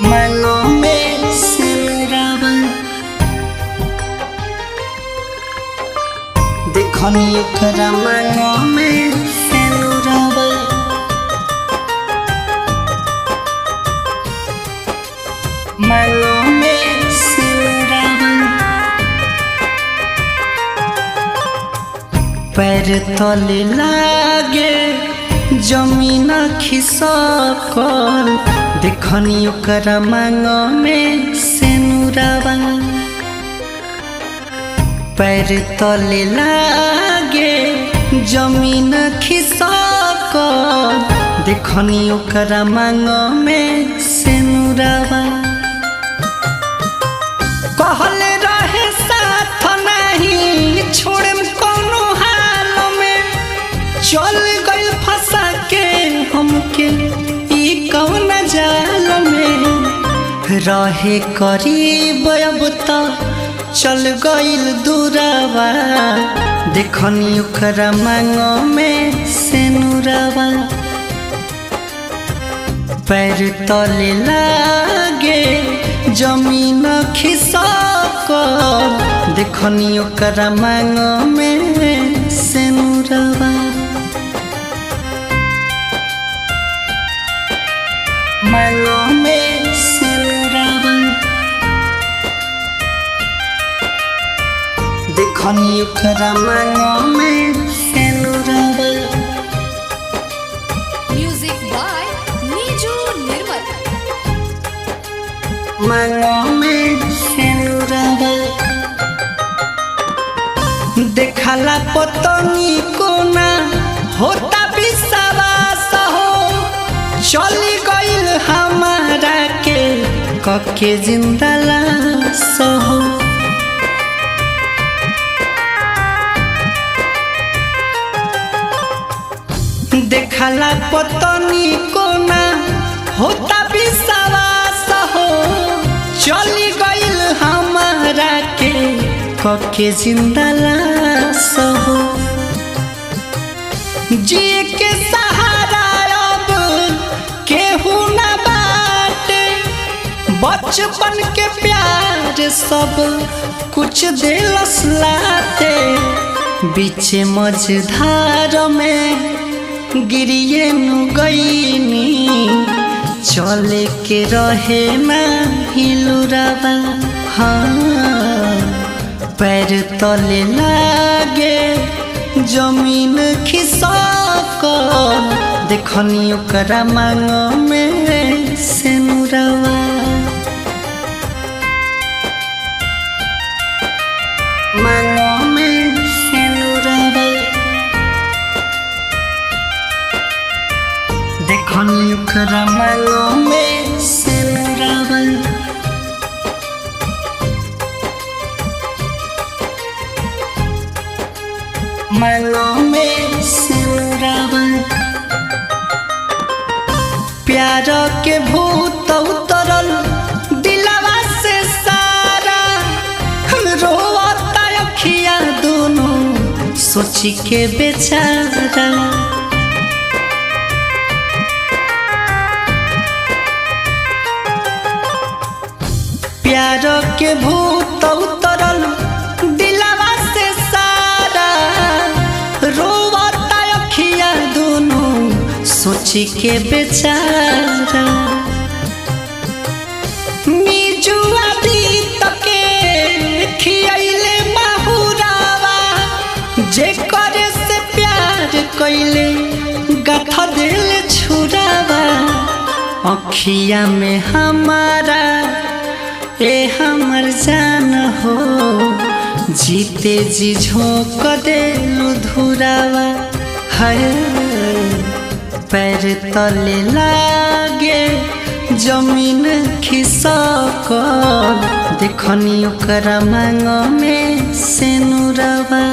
मांगों में सिमरावा देखनी ओकरा मांगों में सिमरावा मांगों में सिमरावा पैर तले लागे जमीन खिसकल देखनी ओकरा मांगों में सिनुरावा पैर तले लागे जमीन खिसकल देखनी ओकरा मांगों में सिनुरावा कहले रहे साथ नहीं छोड़म कोनो हाल में चल गई फंसा के हमके ई कौन जाल में रहे करीब अब तो चल गईल दूरावा देखनी ओकरा मांगों में सिनुरावा पैर तले लागे जमीन खिसकल देखनी ओकरा मांगों में सिनुरावा मांगों में सिनुरावा देखनी ओकरा मांगों में सिनुरावा म्यूजिक बाय नीजू निर्मल। मांगों में सिनुरावा देखला पतनी कोना होता विश्वास हो चली गईल हमारा के कके जिंदा लाश हो देखला पतनी कोना होता विश्वास हो चली गईल हमारा के कके जिंदा लाश हो जी के सहारा अब केहू ना बाटे बचपन के प्यार सब कुछ दिलस लाते बीचे मझधार में गिरिए नु गईनी चले के रहे ना हिलुरावा हाँ पैर तले लागे जमीन खिसकल देखनी ओकरा मांगों में सिनुरावा मांगों में सिनुरावा देखनी ओकरा मांगों में सिनुरावा मांगों में सिनुरावा प्यार के भूत उतरल दिलवा से सारा रोता अखियां दोनों सोची के बेचारा प्यार के भूत उतरल दिलवा से सारा रोवता अखियां दोनों सोची के बेचारा नीजू आदि तके खियाइले माहुरावा जे करे से प्यार कइले गाथा दिल छुरावा अखिया में हमारा ए हमर जान हो जीते जी झोंक देलु धुरावा है पैर तले लागे जमीन खिसकल देखनी ओकरा मांगों में सिनुरावा।